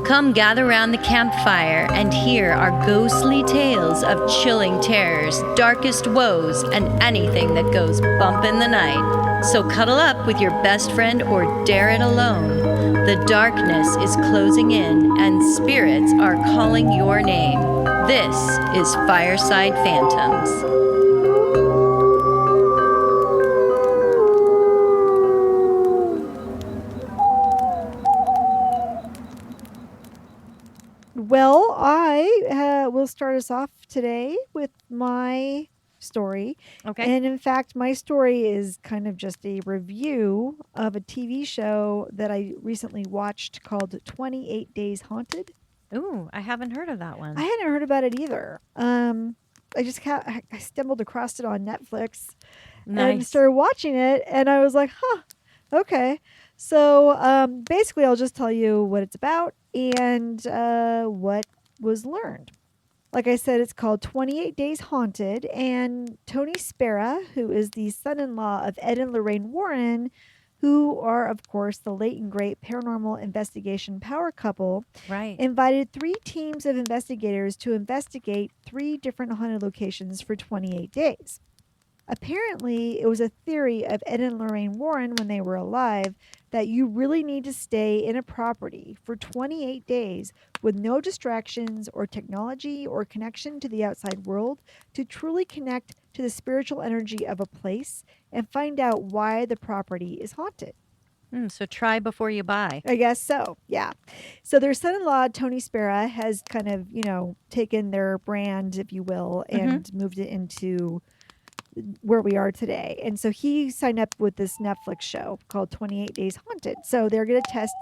Come gather round the campfire and hear our ghostly tales of chilling terrors, darkest woes, and anything that goes bump in the night. So cuddle up with your best friend or dare it alone. The darkness is closing in and spirits are calling your name. This is Fireside Phantoms. Well, I will start us off today with my story. Okay. And in fact, my story is kind of just a review of a TV show that I recently watched called 28 Days Haunted. Ooh, I haven't heard of that one. I hadn't heard about it either. I stumbled across it on Netflix and started watching it, and I was like, huh, okay. So basically, I'll just tell you what it's about and what was learned. Like I said, it's called 28 Days Haunted, and Tony Spera, who is the son-in-law of Ed and Lorraine Warren, who are, of course, the late and great paranormal investigation power couple, Right. invited 3 teams of investigators to investigate 3 different haunted locations for 28 days. Apparently, it was a theory of Ed and Lorraine Warren when they were alive that you really need to stay in a property for 28 days with no distractions or technology or connection to the outside world to truly connect to the spiritual energy of a place and find out why the property is haunted. So try before you buy. I guess so, yeah. So their son-in-law, Tony Spera, has kind of, taken their brand, if you will, and moved it into where we are today. And so he signed up with this Netflix show called 28 Days Haunted. So they're going to test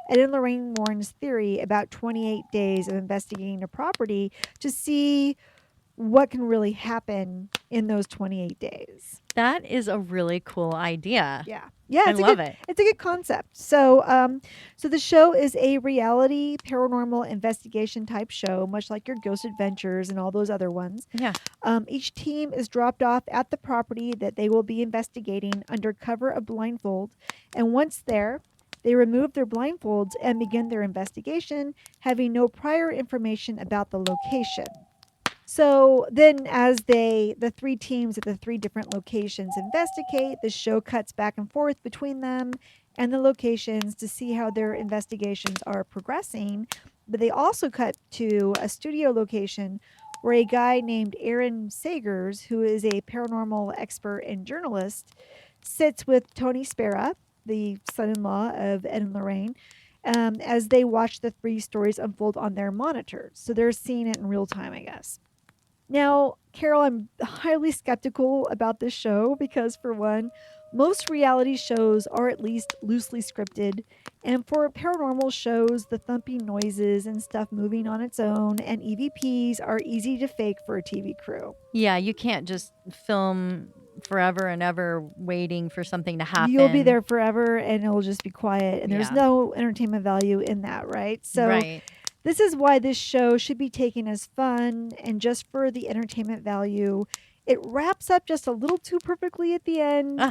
Ed and Lorraine Warren's theory about 28 days of investigating a property to see what can really happen in those 28 days. That is a really cool idea. Yeah, I love it. It's a good concept. So, so the show is a reality paranormal investigation type show, much like your Ghost Adventures and all those other ones. Yeah. Each team is dropped off at the property that they will be investigating under cover of blindfold, and once there, they remove their blindfolds and begin their investigation, having no prior information about the location. So then as the 3 teams at the 3 different locations investigate, the show cuts back and forth between them and the locations to see how their investigations are progressing. But they also cut to a studio location where a guy named Aaron Sagers, who is a paranormal expert and journalist, sits with Tony Spera, the son-in-law of Ed and Lorraine, as they watch the 3 stories unfold on their monitors. So they're seeing it in real time, I guess. Now, Carol, I'm highly skeptical about this show because, for one, most reality shows are at least loosely scripted. And for paranormal shows, the thumping noises and stuff moving on its own and EVPs are easy to fake for a TV crew. Yeah, you can't just film forever and ever waiting for something to happen. You'll be there forever and it'll just be quiet. And there's no entertainment value in that, right? So right. This is why this show should be taken as fun and just for the entertainment value. It wraps up just a little too perfectly at the end.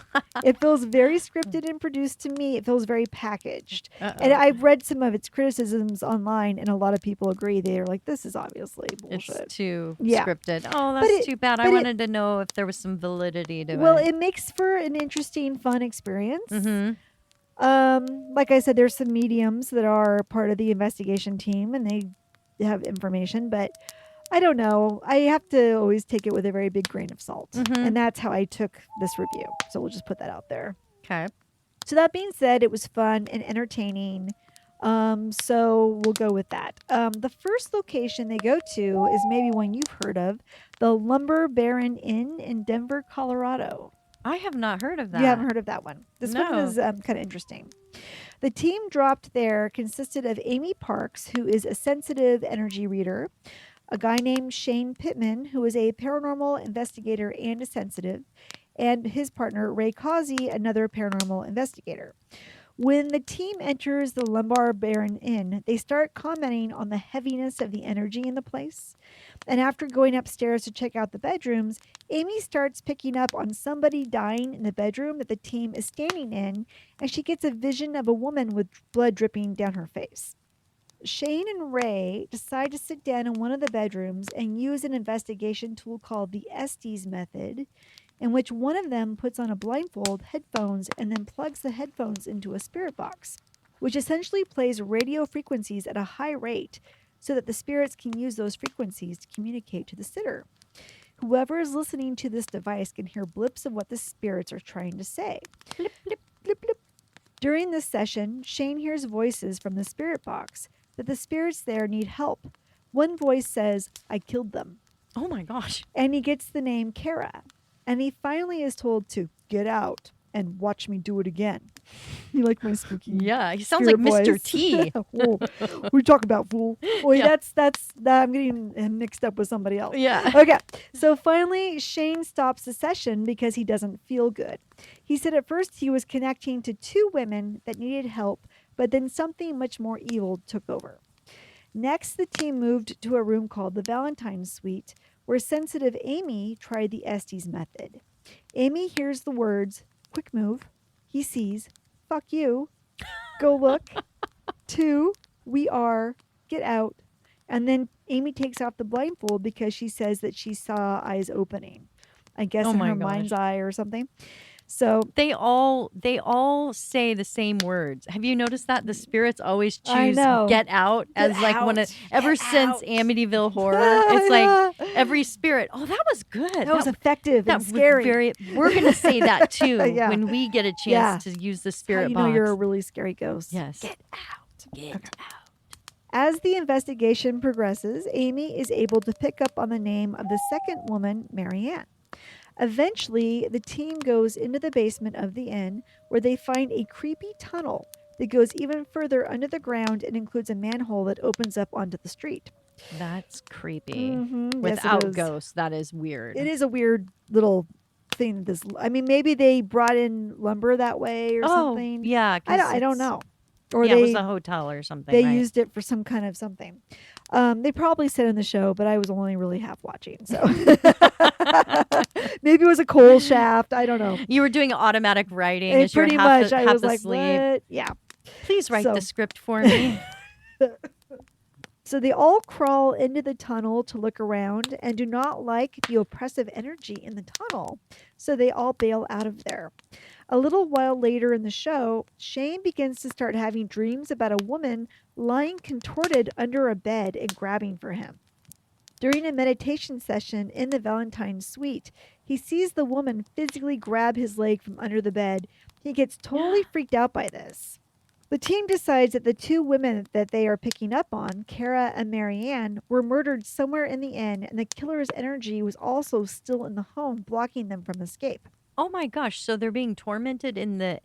It feels very scripted and produced to me. It feels very packaged. And I've read some of its criticisms online, and a lot of people agree. They're like, this is obviously bullshit. It's too scripted. Oh, that's too bad. I wanted to know if there was some validity to it. Well, it makes for an interesting, fun experience. Mm-hmm. Like I said, there's some mediums that are part of the investigation team, and they have information, but I don't know. I have to always take it with a very big grain of salt. And that's how I took this review. So we'll just put that out there. Okay. So that being said, it was fun and entertaining. So we'll go with that. The first location they go to is maybe one you've heard of, the Lumber Baron Inn in Denver, Colorado. I have not heard of that. You haven't heard of that one. This one is kind of interesting. The team dropped there consisted of Amy Parks, who is a sensitive energy reader, a guy named Shane Pittman, who is a paranormal investigator and a sensitive, and his partner, Ray Causey, another paranormal investigator. When the team enters the Lumber Baron Inn, they start commenting on the heaviness of the energy in the place. And after going upstairs to check out the bedrooms, Amy starts picking up on somebody dying in the bedroom that the team is standing in, and she gets a vision of a woman with blood dripping down her face. Shane and Ray decide to sit down in one of the bedrooms and use an investigation tool called the Estes method, in which one of them puts on a blindfold, headphones, and then plugs the headphones into a spirit box, which essentially plays radio frequencies at a high rate so that the spirits can use those frequencies to communicate to the sitter. Whoever is listening to this device can hear blips of what the spirits are trying to say. Blip, blip, blip, blip. During this session, Shane hears voices from the spirit box that the spirits there need help. One voice says, "I killed them." Oh my gosh. And he gets the name Kara. And he finally is told to get out and watch me do it again. You like my spooky? Yeah, he sounds like Mr. voice. T. Whoa. What are you talking about, fool? Well, Yeah. that's I'm getting him mixed up with somebody else. Yeah. Okay. So finally, Shane stops the session because he doesn't feel good. He said at first he was connecting to two women that needed help, but then something much more evil took over. Next, the team moved to a room called the Valentine's Suite, where sensitive Amy tried the Estes method. Amy hears the words, "Quick move." He sees, "Fuck you." "Go look." 2, "We are." "Get out." And then Amy takes off the blindfold because she says that she saw eyes opening. I guess Oh in my her gosh. mind's eye or something. So They all say the same words. Have you noticed that the spirits always I choose know. "get out" Get as like one of out. ever Get since out. Amityville Horror? It's like every spirit. Oh, that was good. that was effective that and was scary. We're gonna say that too Yeah. when we get a chance Yeah. to use the How spirit you box. know you're a really scary ghost. Yes. Get out. Get Okay. out. As the investigation progresses, Amy is able to pick up on the name of the second woman, Marianne. Eventually, the team goes into the basement of the inn where they find a creepy tunnel that goes even further under the ground and includes a manhole that opens up onto the street. That's creepy. Yes, it Without is. ghosts, that is weird. It is a weird little thing. Maybe they brought in lumber that way or something. Yeah, I don't know. Or yeah, it was they a hotel or something. they right? used it for some kind of something. They probably said in the show, but I was only really half watching. So maybe it was a coal shaft. I don't know. You were doing automatic writing It as you're pretty half, much. I half was like, asleep. what? Yeah. Please write So- the script for me. So they all crawl into the tunnel to look around and do not like the oppressive energy in the tunnel. So they all bail out of there. A little while later in the show, Shane begins to start having dreams about a woman lying contorted under a bed and grabbing for him. During a meditation session in the Valentine's Suite, he sees the woman physically grab his leg from under the bed. He gets totally freaked out by this. The team decides that the two women that they are picking up on, Kara and Marianne, were murdered somewhere in the inn, and the killer's energy was also still in the home, blocking them from escape. Oh my gosh! So they're being tormented in the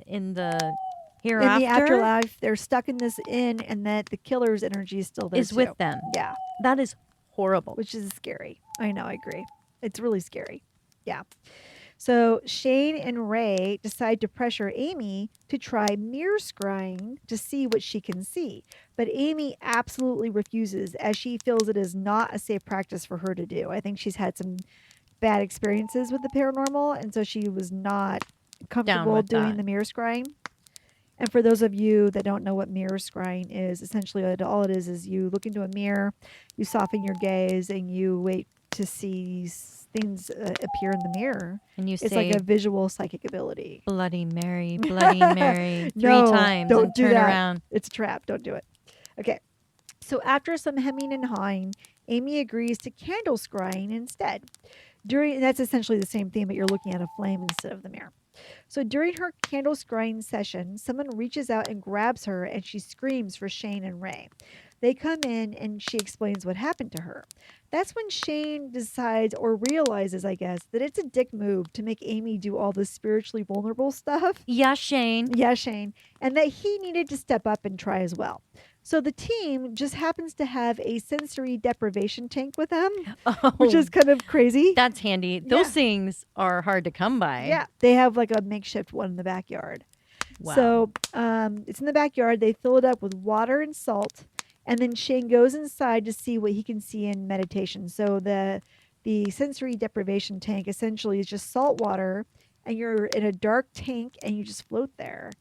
hereafter. In the afterlife, they're stuck in this inn, and that the killer's energy is still there is too. with them. Yeah, That is horrible. which is scary. I know, I agree. It's really scary. Yeah. So Shane and Ray decide to pressure Amy to try mirror scrying to see what she can see. But Amy absolutely refuses, as she feels it is not a safe practice for her to do. I think she's had some bad experiences with the paranormal, and so she was not comfortable with doing that. the mirror scrying. And for those of you that don't know what mirror scrying is, essentially all it is you look into a mirror, you soften your gaze, and you wait to see things appear in the mirror. And you It's say like a visual psychic ability. Bloody Mary, Bloody Mary 3 No, times don't and do turn that. around. It's a trap. Don't do it. Okay. So after some hemming and hawing, Amy agrees to candle scrying instead. That's essentially the same thing, but you're looking at a flame instead of the mirror. So during her candle scrying session, someone reaches out and grabs her, and she screams for Shane and Ray. They come in, and she explains what happened to her. That's when Shane decides, or realizes, I guess, that it's a dick move to make Amy do all this spiritually vulnerable stuff. Yeah, Shane. Yeah, Shane. And that he needed to step up and try as well. So the team just happens to have a sensory deprivation tank with them, which is kind of crazy. That's handy. Those Yeah. things are hard to come by. Yeah, they have like a makeshift one in the backyard. Wow. So it's in the backyard. They fill it up with water and salt, and then Shane goes inside to see what he can see in meditation. So the sensory deprivation tank essentially is just salt water, and you're in a dark tank, and you just float there.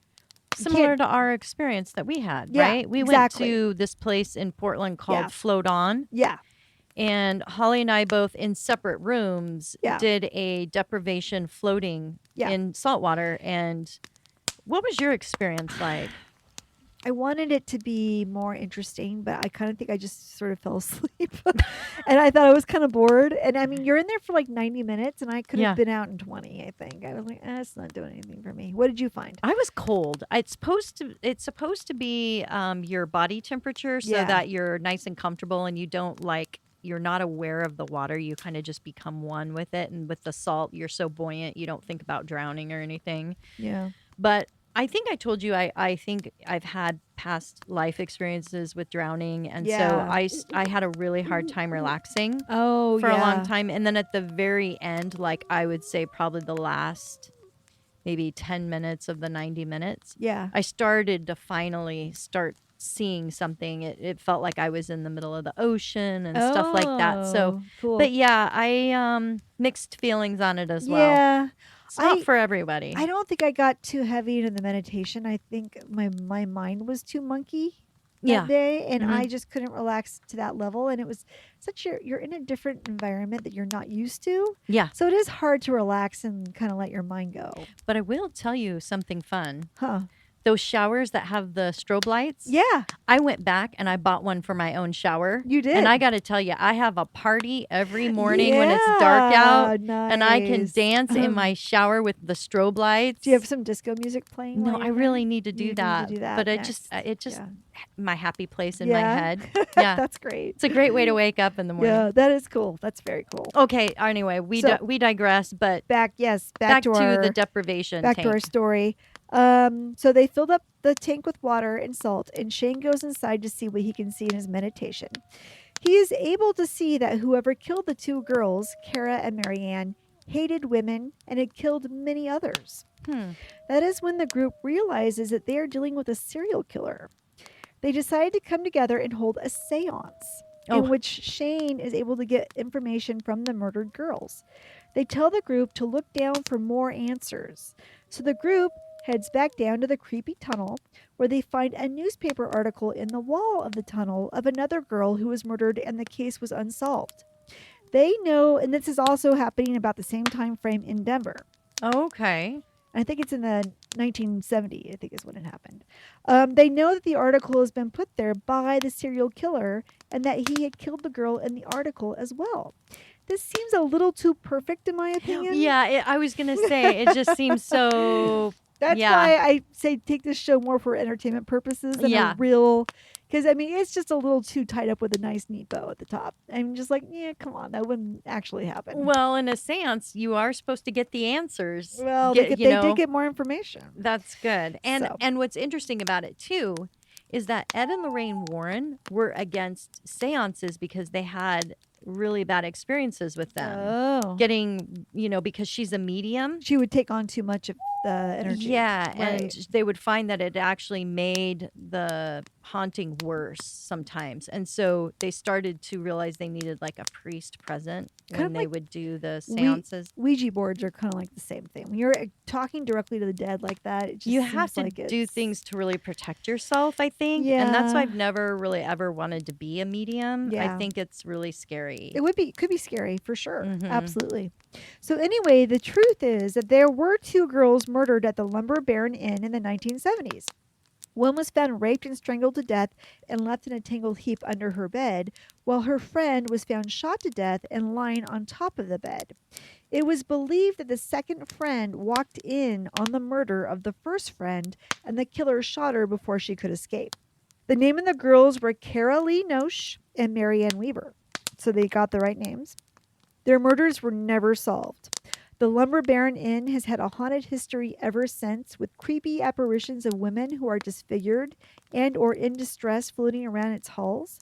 Similar to our experience that we had, Yeah, right? We exactly. went to this place in Portland Yeah. called Float On, Yeah. and Holly and I both in separate rooms Yeah. did a deprivation floating Yeah. in saltwater. And what was your experience like? I wanted it to be more interesting, but I kind of think I just sort of fell asleep. And I thought I was kind of bored. And I mean, you're in there for like 90 minutes, and I could have Yeah. been out in 20, I think. I was like, it's not doing anything for me. What did you find? I was cold. It's supposed to be your body temperature so Yeah. that you're nice and comfortable and you don't you're not aware of the water. You kind of just become one with it. And with the salt, you're so buoyant, you don't think about drowning or anything. Yeah. But I think I told you I think I've had past life experiences with drowning. And so Yeah. I had a really hard time relaxing Oh, for a long yeah. time. And then at the very end, like I would say probably the last maybe 10 minutes of the 90 minutes, Yeah. I started to finally start seeing something. It felt like I was in the middle of the ocean and stuff like that. So, Oh, cool. but yeah, I mixed feelings on it as well. Yeah. It's not for everybody. I don't think I got too heavy into the meditation. I think my mind was too monkey Yeah. that day, and Mhm. I just couldn't relax to that level. And it was such you're in a different environment that you're not used to. Yeah. So it is hard to relax and kind of let your mind go. But I will tell you something fun. Huh. Those showers that have the strobe lights. Yeah. I went back and I bought one for my own shower. You did. And I got to tell you, I have a party every morning when it's dark out. Nice. And I can dance in my shower with the strobe lights. Do you have some disco music playing? No, while I you're really there? need to do You need that. to do that But next. it just Yeah. my happy place in my Yeah. head. Yeah. That's great. It's a great way to wake up in the morning. Yeah, that is cool. That's very cool. Okay, anyway, we digress, but Back to our the deprivation back tank. to our story. So they filled up the tank with water and salt, and Shane goes inside to see what he can see in his meditation. He is able to see that whoever killed the two girls, Kara and Marianne, hated women and had killed many others. That is when the group realizes that they are dealing with a serial killer. They decide to come together and hold a seance in which Shane is able to get information from the murdered girls. They tell the group to look down for more answers. So the group heads back down to the creepy tunnel where they find a newspaper article in the wall of the tunnel of another girl who was murdered and the case was unsolved. They know, and this is also happening about the same time frame in Denver. Okay. I think it's in the 1970, I think is when it happened. They know that the article has been put there by the serial killer and that he had killed the girl in the article as well. This seems a little too perfect in my opinion. Yeah, I was going to say, it just seems so... That's why I say take this show more for entertainment purposes than a real... Because, I mean, it's just a little too tied up with a nice, neat bow at the top. I'm just like, yeah, come on. That wouldn't actually happen. Well, in a seance, you are supposed to get the answers. Well, they did get more information. That's good. And what's interesting about it, too, is that Ed and Lorraine Warren were against seances because they had really bad experiences with them. Oh. Getting, because she's a medium. She would take on too much of the energy. Yeah, right. and they would find that it actually made the haunting worse sometimes. And so they started to realize they needed like a priest present when they would do the seances. Ouija boards are kind of like the same thing. When you're talking directly to the dead like that, it just you seems have to like do things to really protect yourself, I think. Yeah. And that's why I've never really ever wanted to be a medium. Yeah. I think it's really scary. It could be scary for sure. Mhm. Absolutely. So anyway, the truth is that there were two girls murdered at the Lumber Baron Inn in the 1970s. One was found raped and strangled to death and left in a tangled heap under her bed, while her friend was found shot to death and lying on top of the bed. It was believed that the second friend walked in on the murder of the first friend and the killer shot her before she could escape. The name of the girls were Kara Lee Nosh and Marianne Weaver. So they got the right names. Their murders were never solved. The Lumber Baron Inn has had a haunted history ever since, with creepy apparitions of women who are disfigured and or in distress floating around its halls.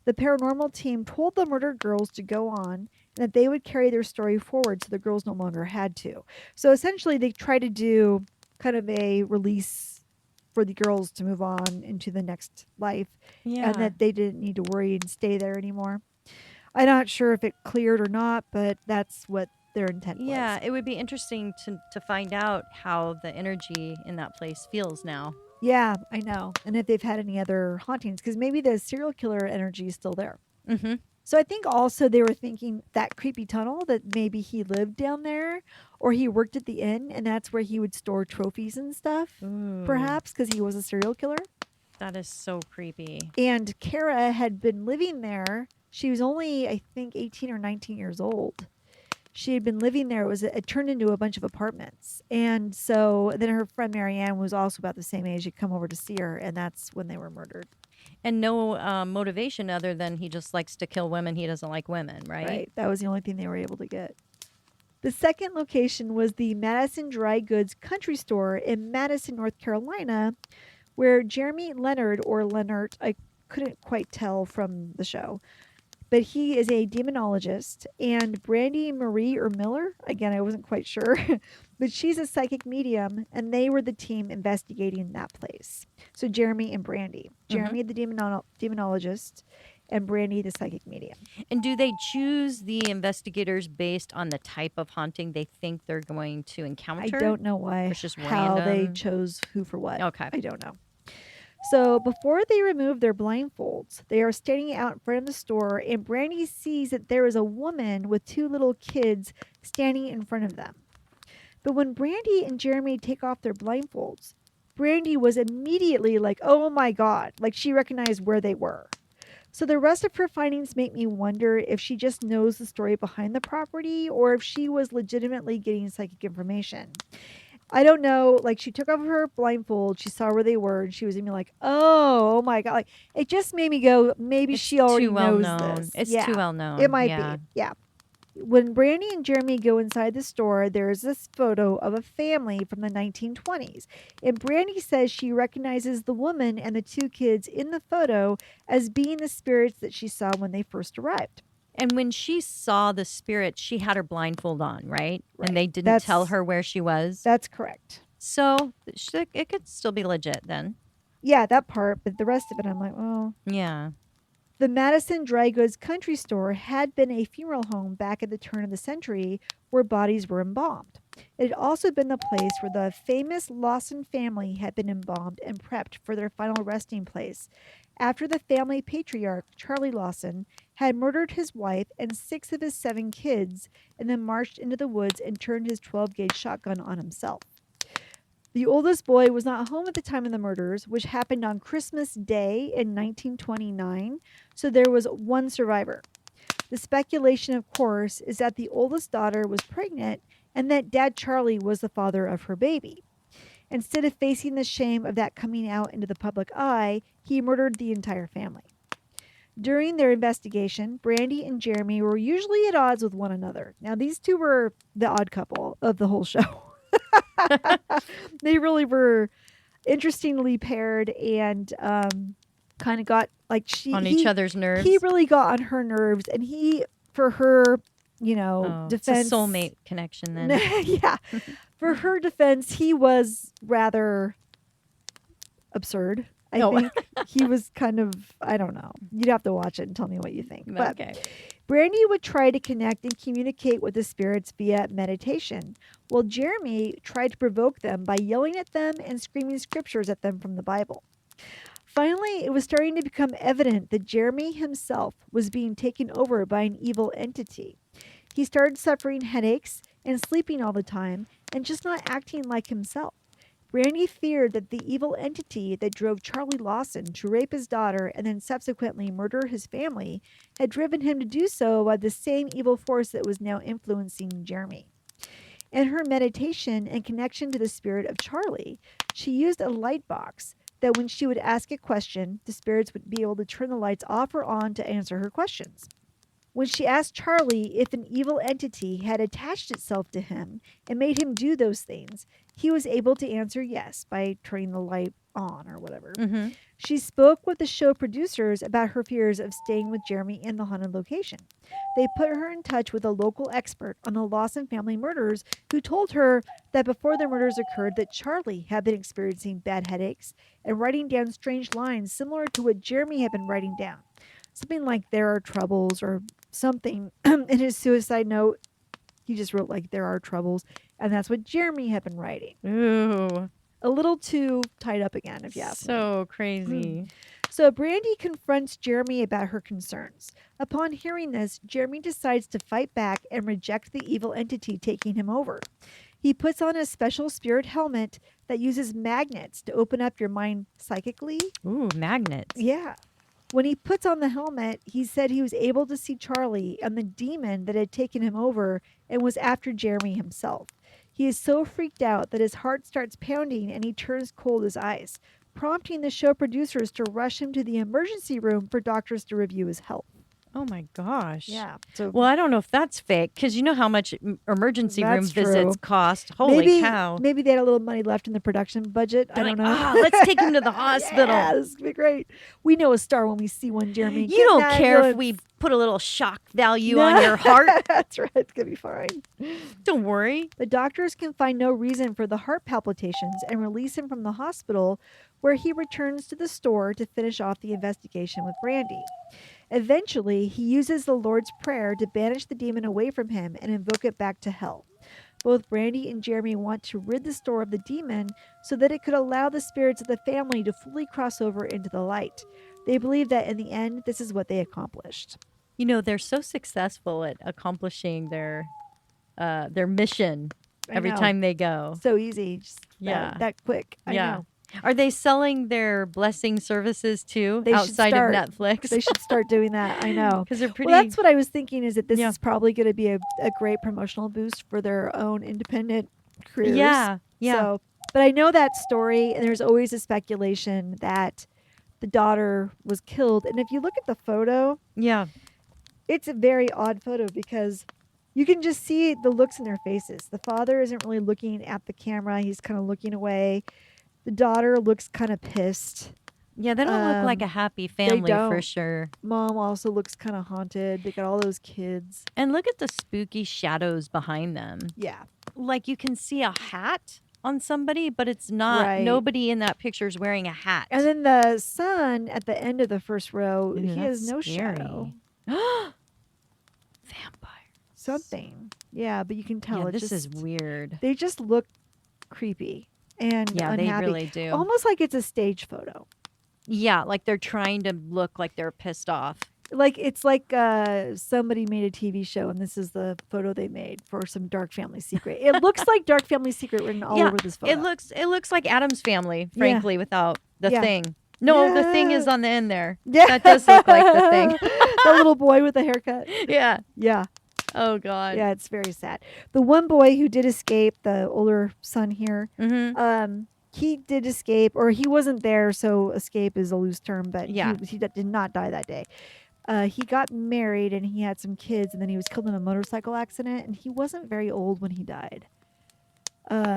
The paranormal team told the murdered girls to go on and that they would carry their story forward so the girls no longer had to. So essentially they try to do kind of a release for the girls to move on into the next life and that they didn't need to worry and stay there anymore. I'm not sure if it cleared or not, but that's what their intent was. Yeah, it would be interesting to find out how the energy in that place feels now. Yeah, I know. And if they've had any other hauntings, because maybe the serial killer energy is still there. Mm-hmm. So I think also they were thinking that creepy tunnel that maybe he lived down there or he worked at the inn and that's where he would store trophies and stuff, Ooh, perhaps because he was a serial killer. that is so creepy. And Kara had been living there. She was only, I think, 18 or 19 years old. She had been living there. It turned into a bunch of apartments. And so then her friend Marianne was also about the same age. She'd come over to see her, and that's when they were murdered. And no motivation other than he just likes to kill women. He doesn't like women, right? Right. That was the only thing they were able to get. The second location was the Madison Dry Goods Country Store in Madison, North Carolina, where Jeremy Leonard, or Leonard, I couldn't quite tell from the show, but he is a demonologist, and Brandy Marie or Miller, again, I wasn't quite sure, but she's a psychic medium, and they were the team investigating that place. So Jeremy and Brandy. Jeremy, the demonologist, and Brandy, the psychic medium. And do they choose the investigators based on the type of haunting they think they're going to encounter? I don't know why, It's just how they random? chose who for what. Okay. I don't know. So before they remove their blindfolds, they are standing out in front of the store, and Brandy sees that there is a woman with two little kids standing in front of them. But when Brandy and Jeremy take off their blindfolds, Brandy was immediately like, oh my God, like she recognized where they were. So the rest of her findings make me wonder if she just knows the story behind the property or if she was legitimately getting psychic information. I don't know. Like she took off her blindfold, she saw where they were, and she was even like, "Oh my God!" Like it just made me go, maybe It's she already too well knows known. this. It's Yeah, too well known. it might Yeah. be. Yeah. When Brandy and Jeremy go inside the store, there's this photo of a family from the 1920s. And Brandy says she recognizes the woman and the two kids in the photo as being the spirits that she saw when they first arrived. And when she saw the spirit, she had her blindfold on, right? Right. And they didn't tell her where she was. That's correct. So it could still be legit then. Yeah, that part. But the rest of it, I'm like, oh. Yeah. The Madison Dry Goods Country Store had been a funeral home back at the turn of the century where bodies were embalmed. It had also been the place where the famous Lawson family had been embalmed and prepped for their final resting place after the family patriarch, Charlie Lawson, had murdered his wife and 6 of his 7 kids and then marched into the woods and turned his 12-gauge shotgun on himself. The oldest boy was not home at the time of the murders, which happened on Christmas Day in 1929, so there was one survivor. The speculation, of course, is that the oldest daughter was pregnant and that Dad Charlie was the father of her baby. Instead of facing the shame of that coming out into the public eye, he murdered the entire family. During their investigation, Brandy and Jeremy were usually at odds with one another. Now, these two were the odd couple of the whole show. They really were interestingly paired and kind of got like Each other's nerves. He really got on her nerves, and he, for her, defense, it's a soulmate connection then. Yeah, for her defense, he was rather absurd. I think he was kind of, I don't know. You'd have to watch it and tell me what you think. But Okay. Brandy would try to connect and communicate with the spirits via meditation, while Jeremy tried to provoke them by yelling at them and screaming scriptures at them from the Bible. Finally, it was starting to become evident that Jeremy himself was being taken over by an evil entity. He started suffering headaches and sleeping all the time and just not acting like himself. Brandy feared that the evil entity that drove Charlie Lawson to rape his daughter and then subsequently murder his family had driven him to do so by the same evil force that was now influencing Jeremy. In her meditation and connection to the spirit of Charlie, she used a light box that when she would ask a question, the spirits would be able to turn the lights off or on to answer her questions. When she asked Charlie if an evil entity had attached itself to him and made him do those things, he was able to answer yes by turning the light on or whatever. Mm-hmm. She spoke with the show producers about her fears of staying with Jeremy in the haunted location. They put her in touch with a local expert on the Lawson family murders who told her that before the murders occurred that Charlie had been experiencing bad headaches and writing down strange lines similar to what Jeremy had been writing down. Something like "there are troubles" or something. In his suicide note, he just wrote like "there are troubles," and that's what Jeremy had been writing. Ooh. A little too tied up again, if you ask me. So crazy. So Brandy confronts Jeremy about her concerns. Upon hearing this, Jeremy decides to fight back and reject the evil entity taking him over. He puts on a special spirit helmet that uses magnets to open up your mind psychically. Ooh, magnets. Yeah. When he puts on the helmet, he said he was able to see Charlie and the demon that had taken him over and was after Jeremy himself. He is so freaked out that his heart starts pounding and he turns cold as ice, prompting the show producers to rush him to the emergency room for doctors to review his health. Oh my gosh. Yeah. So Well, I don't know if that's fake because you know how much emergency room That's visits true. cost. Holy cow. maybe they had a little money left in the production budget. They're I don't like, know. let's take him to the hospital. Yeah, this is gonna be great. We know a star when we see one, Jeremy. You Get in don't that care if ambulance. we put a little shock value on your heart. That's right. It's gonna be fine. Don't worry. The doctors can find no reason for the heart palpitations and release him from the hospital, where he returns to the store to finish off the investigation with Brandy. Eventually, he uses the Lord's Prayer to banish the demon away from him and invoke it back to hell. Both Brandy and Jeremy want to rid the store of the demon so that it could allow the spirits of the family to fully cross over into the light. They believe that in the end, this is what they accomplished. You know, they're so successful at accomplishing their mission I every know. time they go. So easy. Just Yeah. that quick. I Yeah. know. Are they selling their blessing services too They should outside start. of Netflix? They should start doing that. I know. Because they're pretty. Well, that's what I was thinking, is that this Yeah. is probably going to be a great promotional boost for their own independent careers. Yeah. So, but I know that story, and there's always a speculation that the daughter was killed. And if you look at the photo, Yeah. it's a very odd photo because you can just see the looks in their faces. The father isn't really looking at the camera. He's kind of looking away. The daughter looks kind of pissed. Yeah, they don't look like a happy family for don't. sure. Mom also looks kind of haunted. They got all those kids. And look at the spooky shadows behind them. Yeah. Like you can see a hat on somebody, but it's not. Right. Nobody in that picture is wearing a hat. And then the son at the end of the first row, Ooh, he has that's no scary. shadow. Vampire. Something. Yeah, but you can tell Yeah, it this just, is weird. they just look creepy and Yeah, unhappy. they really do. Almost like it's a stage photo. Yeah, like they're trying to look like they're pissed off. Like it's like somebody made a TV show and this is the photo they made for some dark family secret. It looks like dark family secret written all over this photo. It looks like Adam's Family, frankly, without the Yeah. thing. No, the thing Yeah. is on the end there. Yeah. That does look like the thing. The little boy with the haircut. Yeah. Yeah. Oh God. Yeah, it's very sad. The one boy who did escape, the older son here, Mm-hmm. he did escape, or he wasn't there, so escape is a loose term, but Yeah. he did not die that day. He got married and he had some kids, and then he was killed in a motorcycle accident, and he wasn't very old when he died.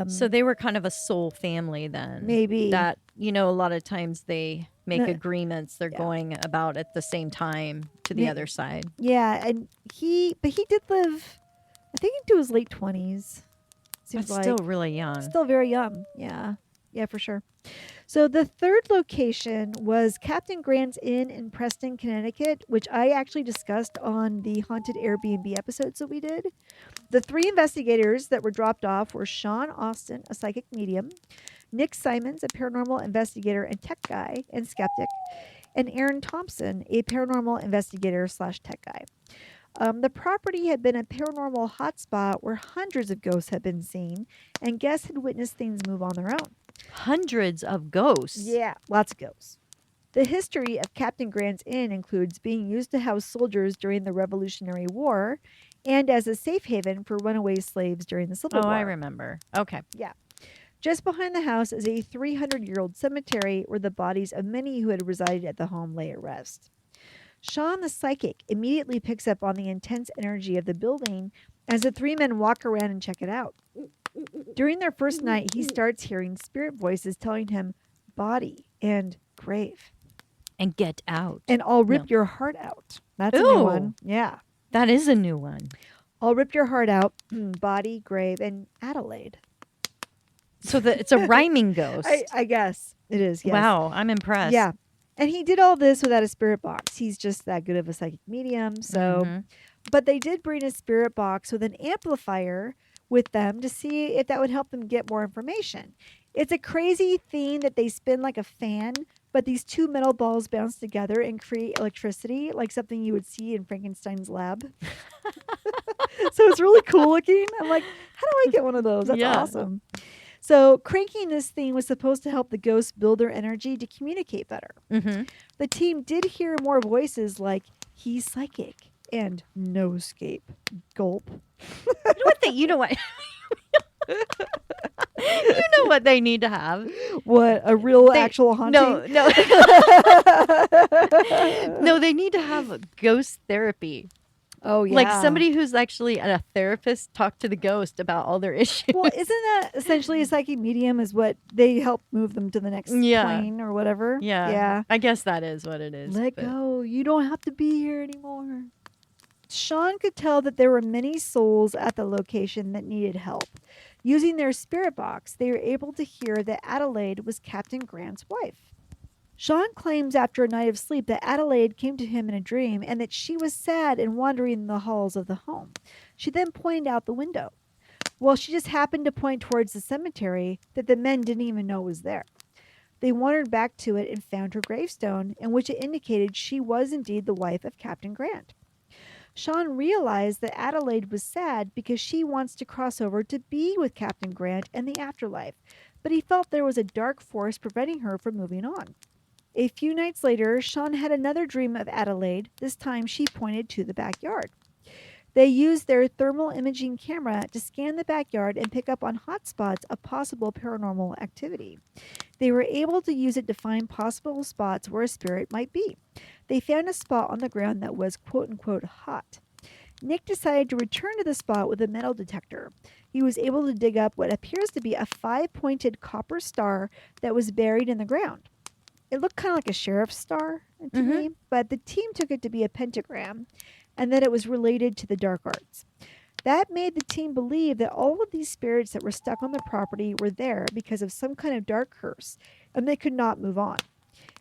So they were kind of a soul family then. Maybe. That, a lot of times they make No. agreements they're Yeah. going about at the same time to the Yeah. other side. Yeah, and he did live, I think, into his late 20s. Seems That's like. still really young. Still very young. Yeah. Yeah, for sure. So the third location was Captain Grant's Inn in Preston, Connecticut, which I actually discussed on the Haunted Airbnb episodes that we did. The three investigators that were dropped off were Sean Austin, a psychic medium, Nick Simons, a paranormal investigator and tech guy and skeptic, and Aaron Thompson, a paranormal investigator / tech guy. The property had been a paranormal hotspot where hundreds of ghosts had been seen, and guests had witnessed things move on their own. Hundreds of ghosts. Yeah, lots of ghosts. The history of Captain Grant's Inn includes being used to house soldiers during the Revolutionary War and as a safe haven for runaway slaves during the Civil Oh, War. I remember. Okay. Just behind the house is a 300-year-old cemetery where the bodies of many who had resided at the home lay at rest. Sean the psychic immediately picks up on the intense energy of the building as the three men walk around and check it out. During their first night, he starts hearing spirit voices telling him, body and grave. And get out. And I'll rip No. your heart out. That's a Ooh. new one. Yeah. That is a new one. I'll rip your heart out, body, grave, and Adelaide. So it's a rhyming ghost. I guess it is, yes. Wow, I'm impressed. Yeah. And he did all this without a spirit box. He's just that good of a psychic medium. So, Mhm. but they did bring a spirit box with an amplifier with them to see if that would help them get more information. It's a crazy thing that they spin like a fan, but these two metal balls bounce together and create electricity, like something you would see in Frankenstein's lab. So it's really cool looking. I'm like, how do I get one of those? That's Yeah. awesome. So cranking this thing was supposed to help the ghosts build their energy to communicate better. Mm-hmm. The team did hear more voices like, he's psychic and no escape. Gulp. You know what? You know what they need to have? What, a real actual haunting? No. No, they need to have ghost therapy. Oh, yeah. Like somebody who's actually a therapist talk to the ghost about all their issues. Well, isn't that essentially a psychic medium is what they help move them to the next plane or whatever? Yeah. Yeah. I guess that is what it is. Let go. You don't have to be here anymore. Sean could tell that there were many souls at the location that needed help. Using their spirit box, they were able to hear that Adelaide was Captain Grant's wife. Sean claims after a night of sleep that Adelaide came to him in a dream and that she was sad and wandering in the halls of the home. She then pointed out the window. Well, she just happened to point towards the cemetery that the men didn't even know was there. They wandered back to it and found her gravestone, in which it indicated she was indeed the wife of Captain Grant. Sean realized that Adelaide was sad because she wants to cross over to be with Captain Grant in the afterlife, but he felt there was a dark force preventing her from moving on. A few nights later, Sean had another dream of Adelaide. This time she pointed to the backyard. They used their thermal imaging camera to scan the backyard and pick up on hotspots of possible paranormal activity. They were able to use it to find possible spots where a spirit might be. They found a spot on the ground that was quote-unquote hot. Nick decided to return to the spot with a metal detector. He was able to dig up what appears to be a 5-pointed copper star that was buried in the ground. It looked kind of like a sheriff's star to me, but the team took it to be a pentagram and that it was related to the dark arts. That made the team believe that all of these spirits that were stuck on the property were there because of some kind of dark curse, and they could not move on.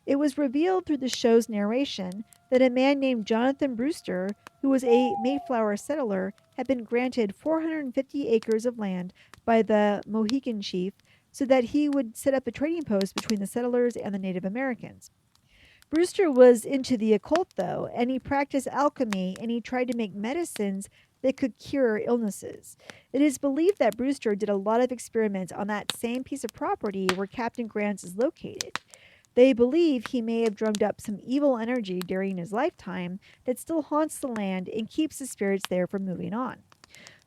It was revealed through the show's narration that a man named Jonathan Brewster, who was a Mayflower settler, had been granted 450 acres of land by the Mohican chief so that he would set up a trading post between the settlers and the Native Americans. Brewster was into the occult, though, and he practiced alchemy and he tried to make medicines that could cure illnesses. It is believed that Brewster did a lot of experiments on that same piece of property where Captain Grant's is located. They believe he may have drummed up some evil energy during his lifetime that still haunts the land and keeps the spirits there from moving on.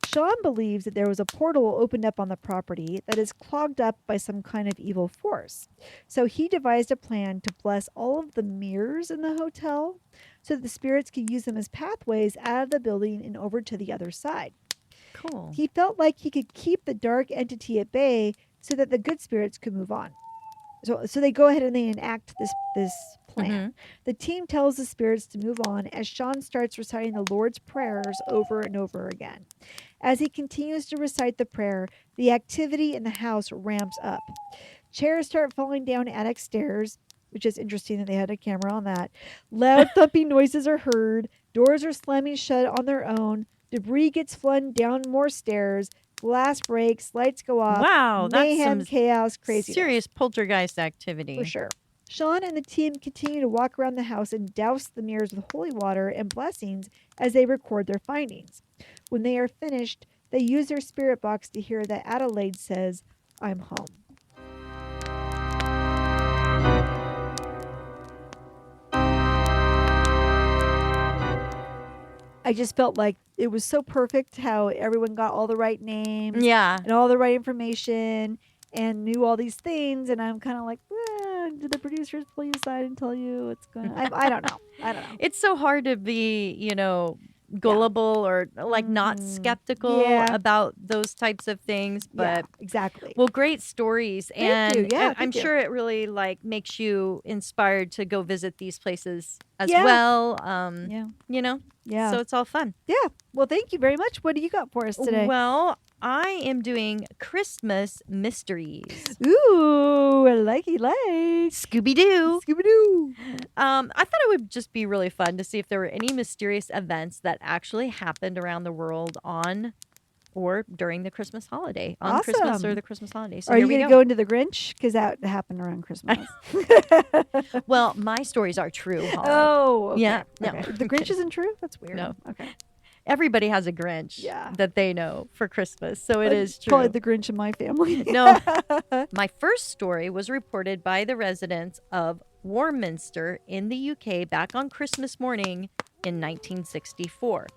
Sean believes that there was a portal opened up on the property that is clogged up by some kind of evil force. So he devised a plan to bless all of the mirrors in the hotel so that the spirits could use them as pathways out of the building and over to the other side. Cool. He felt like he could keep the dark entity at bay so that the good spirits could move on. So they go ahead and they enact this plan. The team tells the spirits to move on as Sean starts reciting the Lord's prayers over and over again. As he continues to recite the prayer, the activity in the house ramps up. Chairs start falling down attic stairs, which is interesting that they had a camera on that. Loud thumping noises are heard. Doors are slamming shut on their own. Debris gets flung down more stairs. Glass breaks, lights go off. Wow, mayhem, that's some chaos, crazy. serious poltergeist activity. For sure. Sean and the team continue to walk around the house and douse the mirrors with holy water and blessings as they record their findings. When they are finished, they use their spirit box to hear that Adelaide says, "I'm home." I just felt like it was so perfect how everyone got all the right names and all the right information and knew all these things. And I'm kind of like, did the producers pull you aside and tell you what's going on? I don't know. It's so hard to be, gullible or like not skeptical about those types of things. But exactly. Well, great stories. Thank you. Yeah, I'm sure it really makes you inspired to go visit these places as Yeah. well. Yeah. So it's all fun. Yeah. Well, thank you very much. What do you got for us today? Well, I am doing Christmas mysteries. Ooh, I like. Scooby-Doo. Scooby-Doo. I thought it would just be really fun to see if there were any mysterious events that actually happened around the world on or during the Christmas holiday, on Christmas or the Christmas holiday. So Are you going to go into the Grinch? Because that happened around Christmas. Well, my stories are true, Holly. Oh, okay. Yeah. No. Okay. The Grinch isn't true? That's weird. No. Okay. Everybody has a Grinch that they know for Christmas, so it is true. Probably the Grinch in my family. No. My first story was reported by the residents of Warminster in the UK back on Christmas morning in 1964.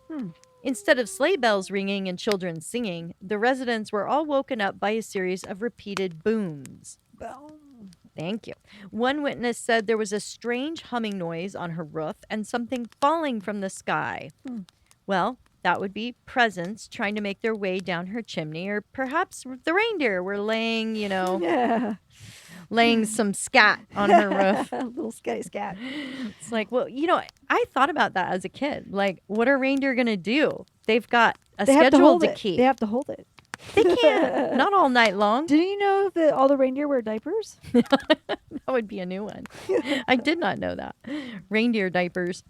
Instead of sleigh bells ringing and children singing, the residents were all woken up by a series of repeated booms. Boom. Thank you. One witness said there was a strange humming noise on her roof and something falling from the sky. Well, that would be presents trying to make their way down her chimney, or perhaps the reindeer were laying, laying some scat on her roof. A little scatty scat. It's like, well, I thought about that as a kid. Like, what are reindeer going to do? They've got a schedule to keep. They have to hold it. They can't. Not all night long. Did you know that all the reindeer wear diapers? That would be a new one. I did not know that. Reindeer diapers.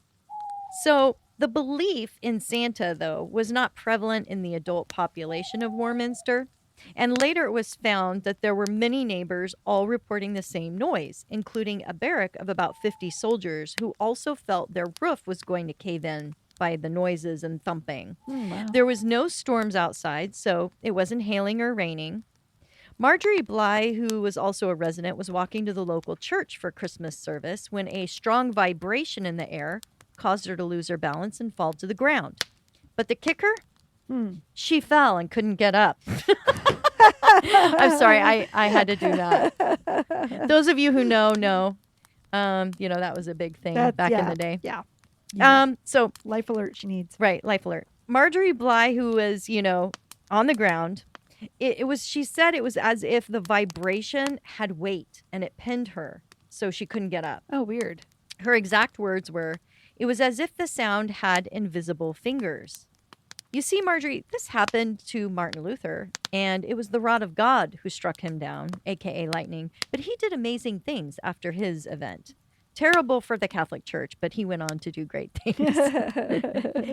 So the belief in Santa, though, was not prevalent in the adult population of Warminster. And later it was found that there were many neighbors all reporting the same noise, including a barrack of about 50 soldiers who also felt their roof was going to cave in by the noises and thumping. Wow. There was no storms outside, so it wasn't hailing or raining. Marjorie Bly, who was also a resident, was walking to the local church for Christmas service when a strong vibration in the air caused her to lose her balance and fall to the ground. But the kicker? She fell and couldn't get up. I'm sorry, I had to do that. Those of you who know, that was a big thing back in the day. Yeah. So Life alert she needs. Right, life alert. Marjorie Bly, who was, on the ground, she said it was as if the vibration had weight and it pinned her, so she couldn't get up. Oh, weird. Her exact words were, "It was as if the sound had invisible fingers." You see, Marjorie, this happened to Martin Luther, and it was the rod of God who struck him down, aka lightning, but he did amazing things after his event. Terrible for the Catholic Church, but he went on to do great things.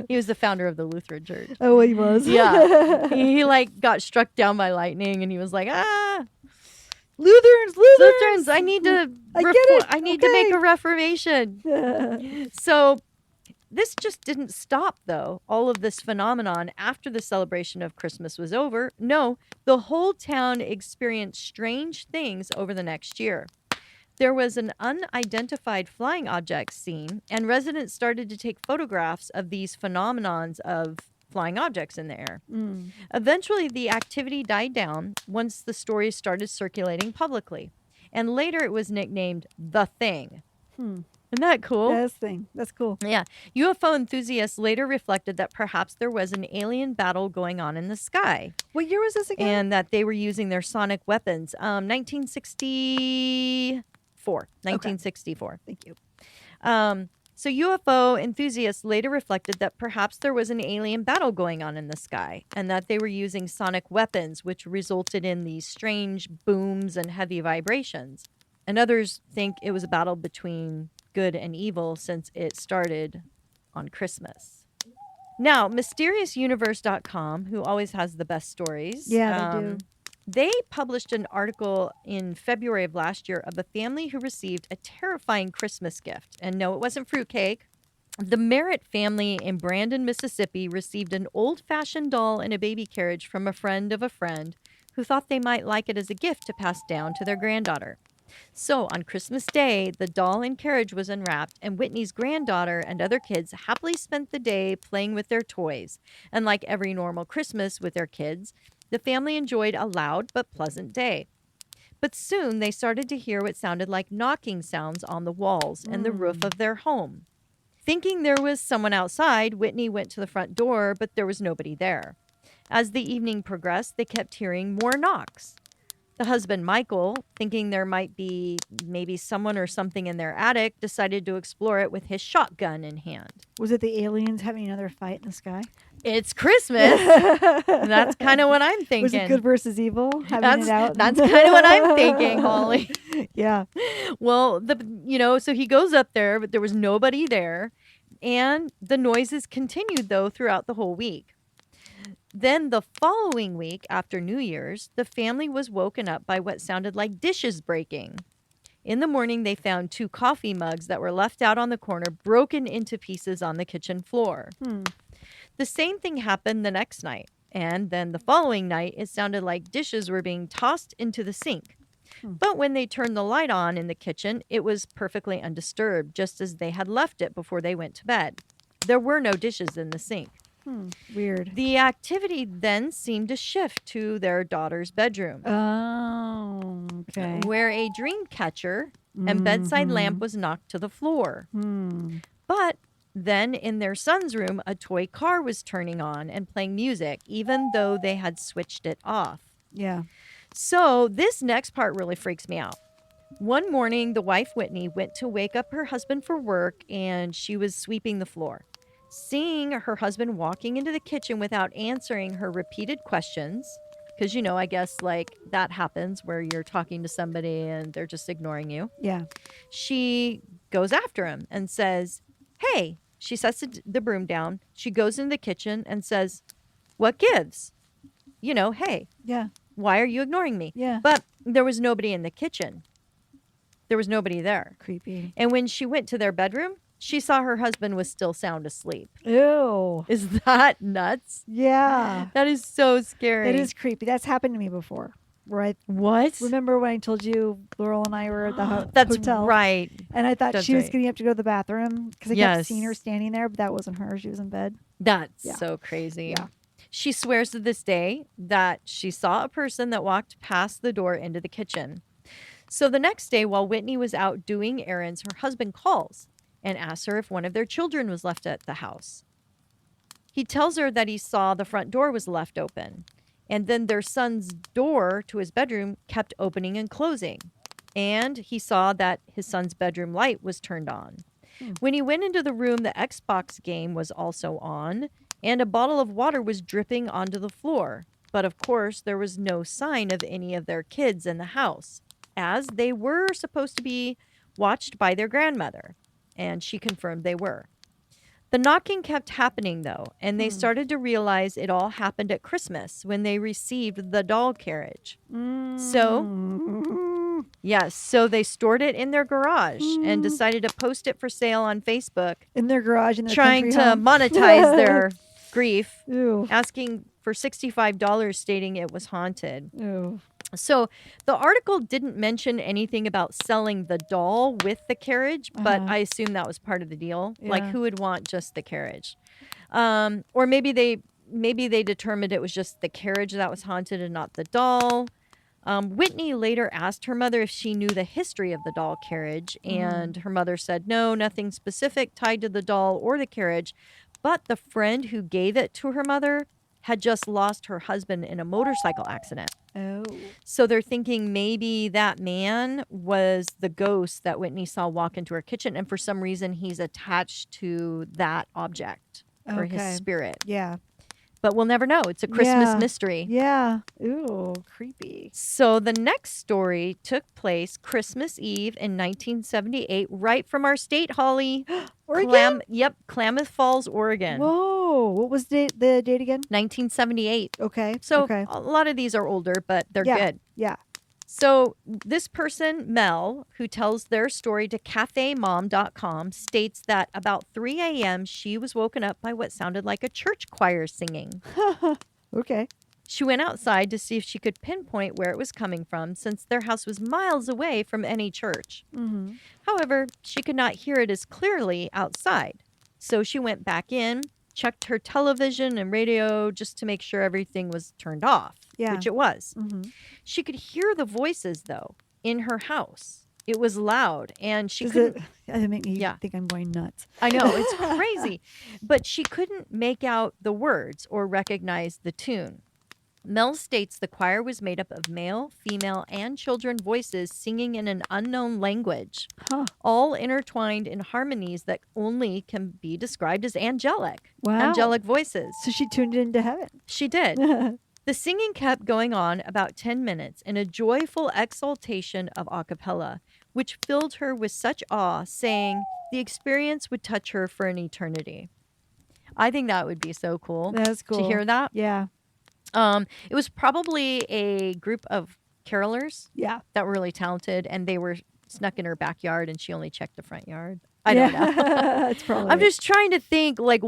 He was the founder of the Lutheran Church. Oh, he was? Yeah. He got struck down by lightning, and he was like, Lutherans! I need to I need to make a reformation. So this just didn't stop, though, all of this phenomenon after the celebration of Christmas was over. No, the whole town experienced strange things over the next year. There was an unidentified flying object seen, and residents started to take photographs of these phenomenons of flying objects in the air. Eventually, the activity died down once the story started circulating publicly, and later it was nicknamed The Thing. Isn't that cool? That's cool. Yeah. UFO enthusiasts later reflected that perhaps there was an alien battle going on in the sky. What year was this again? And that they were using their sonic weapons. 1964. 1964. Okay. Thank you. So UFO enthusiasts later reflected that perhaps there was an alien battle going on in the sky and that they were using sonic weapons, which resulted in these strange booms and heavy vibrations. And others think it was a battle between good and evil since it started on Christmas. Now, MysteriousUniverse.com, who always has the best stories. Yeah, they do. They published an article in February of last year of a family who received a terrifying Christmas gift. And no, it wasn't fruitcake. The Merritt family in Brandon, Mississippi received an old-fashioned doll in a baby carriage from a friend of a friend who thought they might like it as a gift to pass down to their granddaughter. So on Christmas Day, the doll and carriage was unwrapped, and Whitney's granddaughter and other kids happily spent the day playing with their toys. And like every normal Christmas with their kids, the family enjoyed a loud but pleasant day. But soon they started to hear what sounded like knocking sounds on the walls and the roof of their home. Thinking there was someone outside, Whitney went to the front door, but there was nobody there. As the evening progressed, they kept hearing more knocks. The husband, Michael, thinking there might be maybe someone or something in their attic, decided to explore it with his shotgun in hand. Was it the aliens having another fight in the sky? It's Christmas. That's kind of what I'm thinking. Was it good versus evil? Having it out? That's kind of what I'm thinking, Holly. Yeah. Well, so he goes up there, but there was nobody there. And the noises continued, though, throughout the whole week. Then the following week, after New Year's, the family was woken up by what sounded like dishes breaking. In the morning, they found 2 coffee mugs that were left out on the corner, broken into pieces on the kitchen floor. The same thing happened the next night. And then the following night, it sounded like dishes were being tossed into the sink. But when they turned the light on in the kitchen, it was perfectly undisturbed, just as they had left it before they went to bed. There were no dishes in the sink. Weird. The activity then seemed to shift to their daughter's bedroom, Oh, okay. where a dream catcher and bedside lamp was knocked to the floor. But then in their son's room, a toy car was turning on and playing music, even though they had switched it off. Yeah. So this next part really freaks me out. One morning, the wife, Whitney, went to wake up her husband for work, and she was sweeping the floor. Seeing her husband walking into the kitchen without answering her repeated questions, because, I guess like that happens where you're talking to somebody and they're just ignoring you. Yeah. She goes after him and says, "Hey," she sets the broom down. She goes into the kitchen and says, "What gives? Hey, Yeah. why are you ignoring me?" Yeah. But there was nobody in the kitchen. There was nobody there. Creepy. And when she went to their bedroom, she saw her husband was still sound asleep. Ew. Is that nuts? Yeah. That is so scary. That is creepy. That's happened to me before. Right. What? Remember when I told you Laurel and I were at the That's hotel? right. And I thought That's she was right. getting up to go to the bathroom because I Yes. kept seeing her standing there, but that wasn't her. She was in bed. That's Yeah. so crazy. Yeah. She swears to this day that she saw a person that walked past the door into the kitchen. So the next day, while Whitney was out doing errands, her husband calls and asks her if one of their children was left at the house. He tells her that he saw the front door was left open, and then their son's door to his bedroom kept opening and closing. And he saw that his son's bedroom light was turned on. When he went into the room, the Xbox game was also on, and a bottle of water was dripping onto the floor. But of course, there was no sign of any of their kids in the house, as they were supposed to be watched by their grandmother. And she confirmed they were. The knocking kept happening, though, and they started to realize it all happened at Christmas when they received the doll carriage. So, yes, so they stored it in their garage and decided to post it for sale on Facebook, In their garage in their trying country to home. monetize their grief, Ew. asking for $65, stating it was haunted. Ew. So the article didn't mention anything about selling the doll with the carriage, but I assume that was part of the deal. Like, Yeah. who would want just the carriage? Or maybe they determined it was just the carriage that was haunted and not the doll. Whitney later asked her mother if she knew the history of the doll carriage, and her mother said no, nothing specific tied to the doll or the carriage. But the friend who gave it to her mother had just lost her husband in a motorcycle accident. Oh. So they're thinking maybe that man was the ghost that Whitney saw walk into her kitchen, and for some reason he's attached to that object or his Okay. spirit. Yeah. But we'll never know. It's a Christmas Yeah. mystery. Yeah. Ooh, creepy. So the next story took place Christmas Eve in 1978, right from our state, Holly. Oregon? Klamath Falls, Oregon. Whoa. What was the date again? 1978. Okay. So okay. a lot of these are older, but they're Yeah. good. Yeah. So this person, Mel, who tells their story to cafemom.com, states that about 3 a.m. she was woken up by what sounded like a church choir singing. Okay. She went outside to see if she could pinpoint where it was coming from, since their house was miles away from any church. Mm-hmm. However, she could not hear it as clearly outside. So she went back in, checked her television and radio just to make sure everything was turned off, Yeah. which it was. Mm-hmm. She could hear the voices, though, in her house. It was loud, and she Does couldn't... it make me Yeah. think I'm going nuts? I know, it's crazy. But she couldn't make out the words or recognize the tune. Mel states the choir was made up of male, female, and children voices singing in an unknown language, Huh. all intertwined in harmonies that only can be described as angelic. Wow. Angelic voices. So she tuned into heaven. She did. The singing kept going on about 10 minutes in a joyful exaltation of a cappella, which filled her with such awe, saying the experience would touch her for an eternity. I think that would be so cool. That's cool. To hear that? Yeah. It was probably a group of carolers Yeah. that were really talented, and they were snuck in her backyard, and she only checked the front yard. I don't know. That's probably I'm it. just trying to think, like,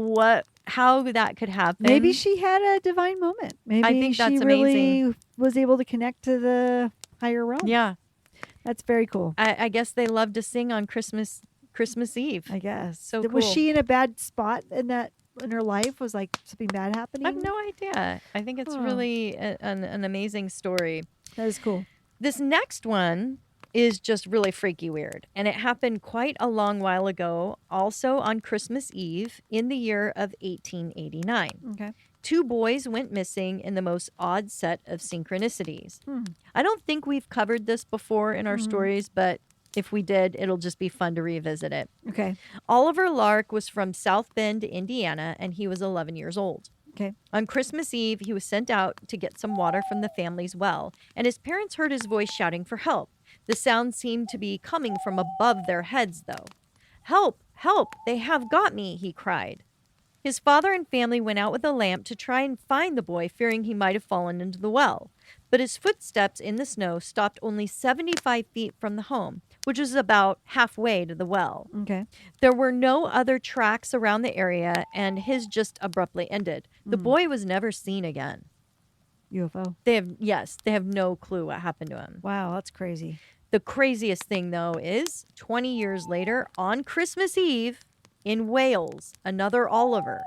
how that could happen. Maybe she had a divine moment. Maybe think she that's really amazing. was able to connect to the higher realm. Yeah. That's very cool. I guess they love to sing on Christmas Eve. I guess. So Was cool. she in a bad spot in her life? Was like something bad happening? I have no idea. I think it's Huh. really an amazing story. That is cool. This next one is just really freaky weird. And it happened quite a long while ago, also on Christmas Eve in the year of 1889. Okay. 2 boys went missing in the most odd set of synchronicities. I don't think we've covered this before in our stories, but if we did, it'll just be fun to revisit it. Okay. Oliver Lark was from South Bend, Indiana, and he was 11 years old. Okay. On Christmas Eve, he was sent out to get some water from the family's well, and his parents heard his voice shouting for help. The sound seemed to be coming from above their heads, though. "Help! Help! They have got me!" he cried. His father and family went out with a lamp to try and find the boy, fearing he might have fallen into the well. But his footsteps in the snow stopped only 75 feet from the home, which was about halfway to the well. Okay. There were no other tracks around the area, and his just abruptly ended. The boy was never seen again. UFO. They have no clue what happened to him. Wow, that's crazy. The craziest thing, though, is 20 years later, on Christmas Eve in Wales, another Oliver,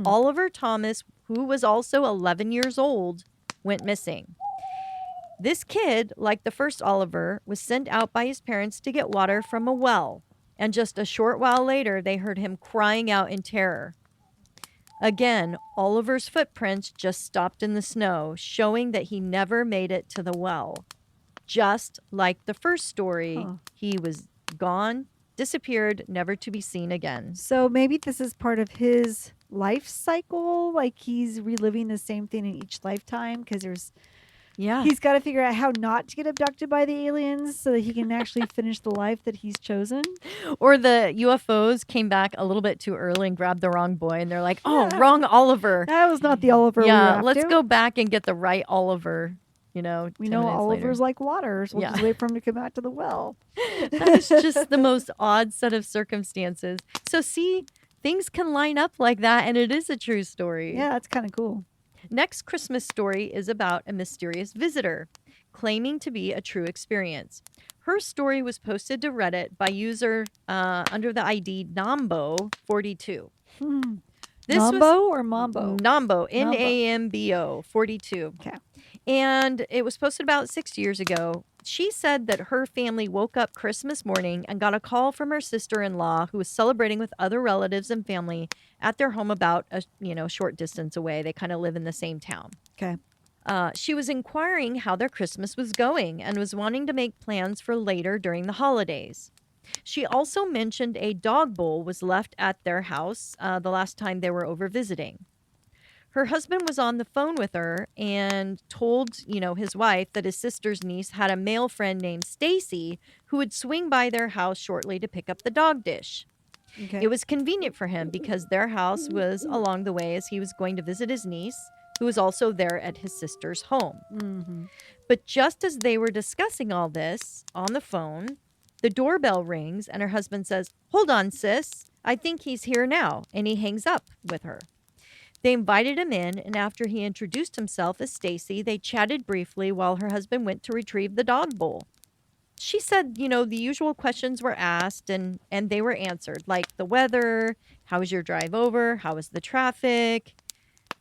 Oliver Thomas, who was also 11 years old, went missing. This kid, like the first Oliver, was sent out by his parents to get water from a well, and just a short while later, they heard him crying out in terror. Again, Oliver's footprints just stopped in the snow, showing that he never made it to the well. Just like the first story, he was gone, disappeared, never to be seen again. So maybe this is part of his life cycle. Like he's reliving the same thing in each lifetime because he's got to figure out how not to get abducted by the aliens so that he can actually finish the life that he's chosen. Or the UFOs came back a little bit too early and grabbed the wrong boy, and they're like, "Oh, wrong Oliver." That was not the Oliver. Yeah, we let's go back and get the right Oliver. We 10 know Oliver's like water, so we'll just wait for him to come back to the well. That's just the most odd set of circumstances. So see, things can line up like that, and it is a true story. Yeah, that's kind of cool. Next Christmas story is about a mysterious visitor claiming to be a true experience. Her story was posted to Reddit by user under the ID Nambo42. Nambo or Mambo? Nambo, Nambo 42. Okay. And it was posted about 6 years ago. She said that her family woke up Christmas morning and got a call from her sister-in-law who was celebrating with other relatives and family at their home about a short distance away. They kind of live in the same town. Okay. She was inquiring how their Christmas was going and was wanting to make plans for later during the holidays. She also mentioned a dog bowl was left at their house the last time they were over visiting. Her husband was on the phone with her and told, his wife that his sister's niece had a male friend named Stacy who would swing by their house shortly to pick up the dog dish. Okay. It was convenient for him because their house was along the way as he was going to visit his niece, who was also there at his sister's home. Mm-hmm. But just as they were discussing all this on the phone, the doorbell rings and her husband says, "Hold on, sis. I think he's here now." And he hangs up with her. They invited him in, and after he introduced himself as Stacy, they chatted briefly while her husband went to retrieve the dog bowl. She said, the usual questions were asked and they were answered, like the weather, how was your drive over, how was the traffic.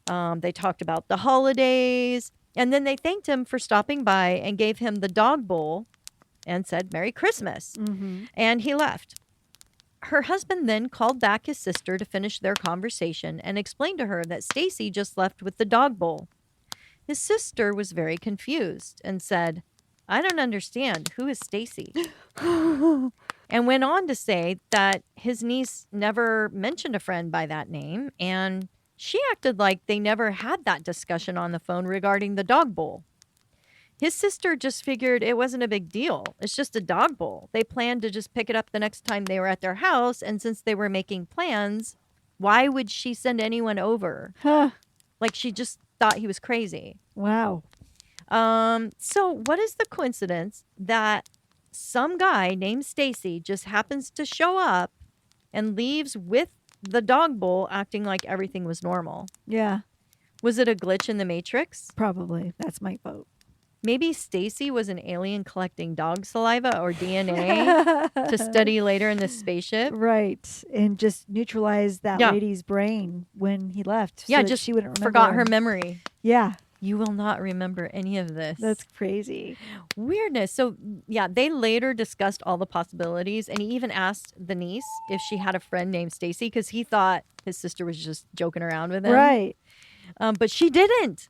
They talked about the holidays, and then they thanked him for stopping by and gave him the dog bowl and said, "Merry Christmas." Mm-hmm. And he left. Her husband then called back his sister to finish their conversation and explained to her that Stacy just left with the dog bowl. His sister was very confused and said, "I don't understand. Who is Stacy?" And went on to say that his niece never mentioned a friend by that name, and she acted like they never had that discussion on the phone regarding the dog bowl. His sister just figured it wasn't a big deal. It's just a dog bowl. They planned to just pick it up the next time they were at their house. And since they were making plans, why would she send anyone over? Huh. Like she just thought he was crazy. Wow. So what is the coincidence that some guy named Stacy just happens to show up and leaves with the dog bowl acting like everything was normal? Yeah, Was it a glitch in the Matrix? probably. That's my vote. Maybe Stacy was an alien collecting dog saliva or DNA to study later in this spaceship. Right. And just neutralize that Yeah. lady's brain when he left. Yeah, so that just she wouldn't remember forgot her him. memory. Yeah, You will not remember any of this. that's crazy. Weirdness. So, yeah, they later discussed all the possibilities, and he even asked the niece if she had a friend named Stacy because he thought his sister was just joking around with him. Right. But she didn't.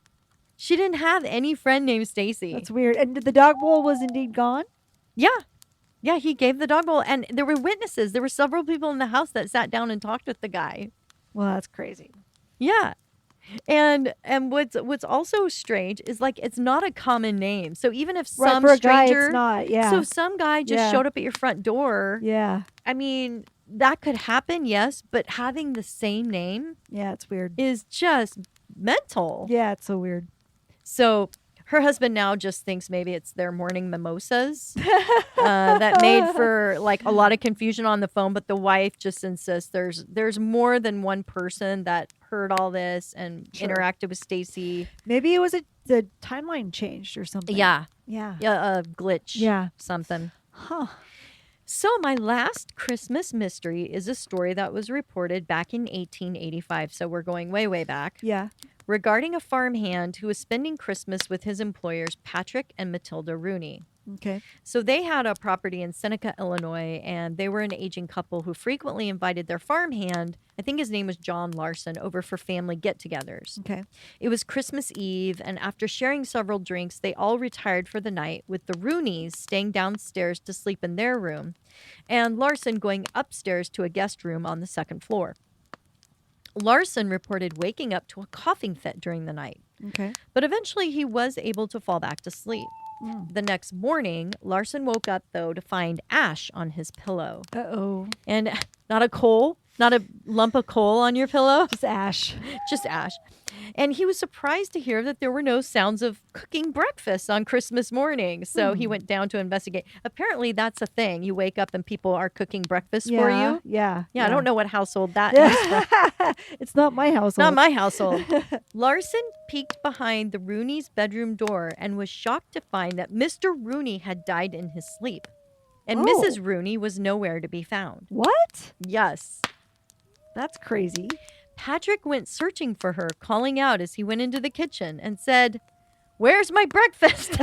She didn't have any friend named Stacy. That's weird. And the dog bowl was indeed gone? Yeah. Yeah, he gave the dog bowl, and there were witnesses. There were several people in the house that sat down and talked with the guy. Well, that's crazy. Yeah. And what's also strange is like it's not a common name. So even if Right, some for a guy, stranger, it's not. Yeah. so if some guy just Yeah. showed up at your front door, yeah. I mean, that could happen, yes, but having the same name Yeah, it's weird. is just mental. Yeah, it's so weird. So her husband now just thinks maybe it's their morning mimosas that made for like a lot of confusion on the phone. But the wife just insists there's more than one person that heard all this and Sure. interacted with Stacy. Maybe it was the timeline changed or something. Yeah, Yeah. a glitch. Yeah. Something. Huh. So my last Christmas mystery is a story that was reported back in 1885. So we're going way, way back. Yeah. Regarding a farmhand who was spending Christmas with his employers, Patrick and Matilda Rooney. Okay. So they had a property in Seneca, Illinois, and they were an aging couple who frequently invited their farmhand, I think his name was John Larson, over for family get-togethers. Okay. It was Christmas Eve, and after sharing several drinks, they all retired for the night, with the Rooneys staying downstairs to sleep in their room, and Larson going upstairs to a guest room on the second floor. Larson reported waking up to a coughing fit during the night, Okay. but eventually he was able to fall back to sleep. Mm. The next morning, Larson woke up, though, to find ash on his pillow. Uh-oh. And not a coal, not a lump of coal on your pillow, Just ash. just ash. And he was surprised to hear that there were no sounds of cooking breakfast on Christmas morning. So he went down to investigate. Apparently, that's a thing. You wake up and people are cooking breakfast for you. Yeah. Yeah, I don't know what household that is. Yeah. It's not my household. Not my household. Larson peeked behind the Rooney's bedroom door and was shocked to find that Mr. Rooney had died in his sleep. And Oh. Mrs. Rooney was nowhere to be found. What? Yes. That's crazy. Patrick went searching for her, calling out as he went into the kitchen and said, "Where's my breakfast?"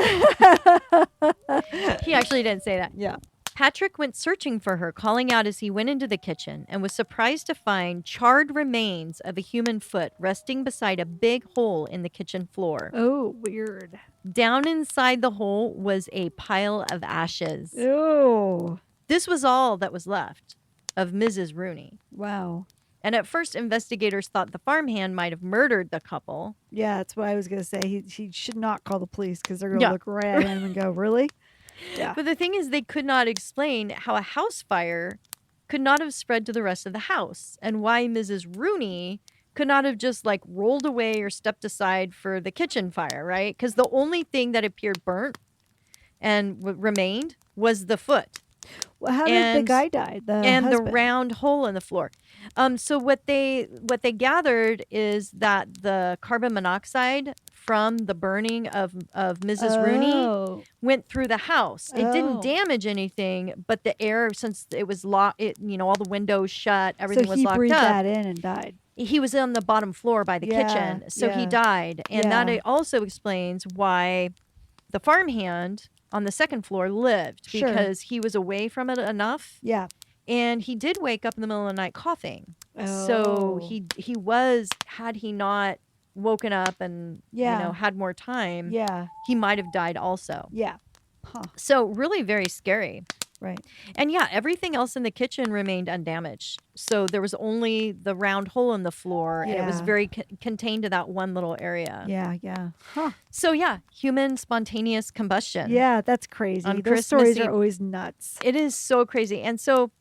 He actually didn't say that. Yeah. Patrick went searching for her, calling out as he went into the kitchen, and was surprised to find charred remains of a human foot resting beside a big hole in the kitchen floor. Oh, weird. Down inside the hole was a pile of ashes. Oh. This was all that was left of Mrs. Rooney. Wow. And at first, investigators thought the farmhand might have murdered the couple. Yeah, that's what I was going to say. He should not call the police because they're going to Yeah. look right at him and go, really? Yeah. But the thing is, they could not explain how a house fire could not have spread to the rest of the house, and why Mrs. Rooney could not have just like rolled away or stepped aside for the kitchen fire, right? Because the only thing that appeared burnt and remained was the foot. Well, how did the And- guy die? The and husband? the round hole in the floor. So what they gathered is that the carbon monoxide from the burning of Mrs. Rooney Oh. went through the house. It Oh. didn't damage anything, but the air, since it was locked, all the windows shut, everything So was he locked breathed up. that in and died. He was on the bottom floor by the Yeah, kitchen, so he yeah. died, and that Yeah. also explains why the farmhand on the second floor lived, Sure. because he was away from it enough. Yeah. And he did wake up in the middle of the night coughing. Oh. So he was, had he not woken up and Yeah. had more time, Yeah. he might have died also. Yeah. Huh. So really very scary. Right. And yeah, everything else in the kitchen remained undamaged. So there was only the round hole in the floor, and it was Yeah. very contained to that one little area. Yeah. Yeah. Huh. So yeah, human spontaneous combustion. Yeah, that's crazy. On Those Christmas stories Eve- are always nuts. It is so crazy. And so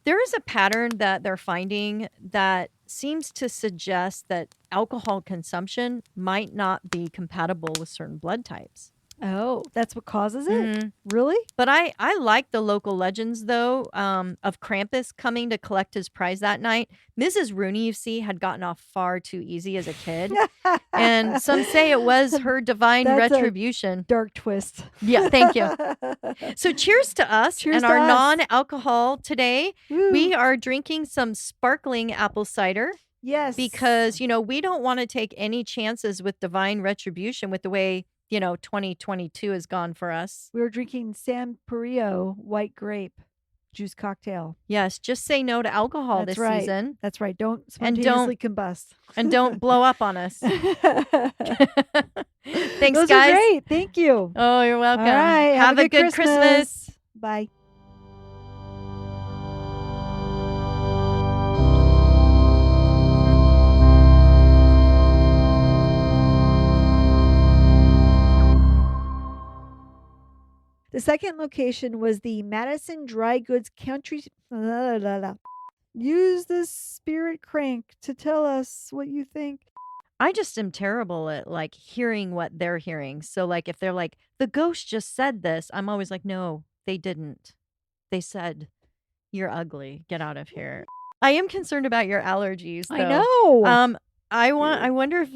there is a pattern that they're finding that seems to suggest that alcohol consumption might not be compatible with certain blood types. Oh, that's what causes it? Mhm. Really? But I like the local legends, though, of Krampus coming to collect his prize that night. Mrs. Rooney, you see, had gotten off far too easy as a kid. And some say it was her divine That's a retribution. dark twist. Yeah, thank you. So cheers to us Cheers and to our us. non-alcohol today. Woo. We are drinking some sparkling apple cider Yes. because, we don't want to take any chances with divine retribution with the way, 2022 has gone for us. we were drinking San Perio white grape juice cocktail. Yes, just say no to alcohol That's this right. season That's right. Don't And spontaneously combust. and don't blow up on us. Thanks, Those guys. are great. Thank you. Oh, you're welcome. All right. Have a good Christmas. Bye. The second location was the Madison Dry Goods Country. Use the spirit crank to tell us what you think. I just am terrible at hearing what they're hearing. So if they're like, the ghost just said this, I'm always like, no, they didn't. They said, you're ugly. Get out of here. I am concerned about your allergies, though. I know. I wonder if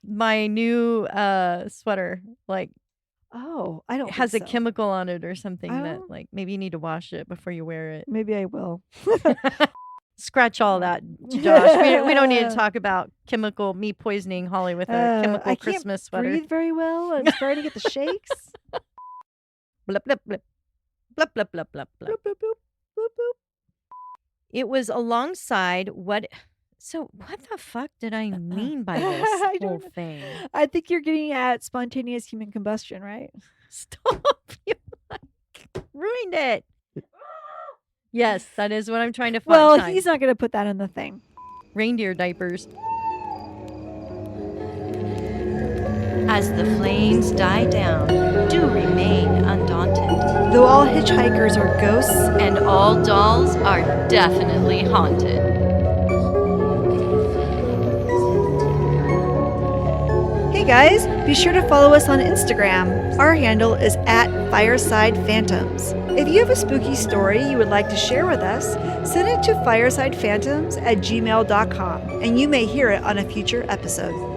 my new sweater Oh, I don't has a think so. chemical on it or something I that don't- maybe you need to wash it before you wear it. Maybe I will. Scratch all that, Josh. We don't need to talk about me poisoning Holly with a chemical I Christmas can't sweater. breathe very well. I'm starting to get the shakes. Blip, blip, blip. Blip, blip, blip, blip, blip. Boop, boop, boop, boop, boop. It was alongside what? So what the fuck did I mean by this I whole don't know. thing? I think you're getting at spontaneous human combustion, right? Stop! You ruined it. Yes, that is what I'm trying to find. Well, Time. he's not going to put that in the thing. Reindeer diapers. As the flames die down, do remain undaunted. Though all hitchhikers are ghosts, And all dolls are definitely haunted. hey guys, be sure to follow us on Instagram. Our handle is @FiresidePhantoms. If you have a spooky story you would like to share with us, send it to firesidephantoms@gmail.com and you may hear it on a future episode.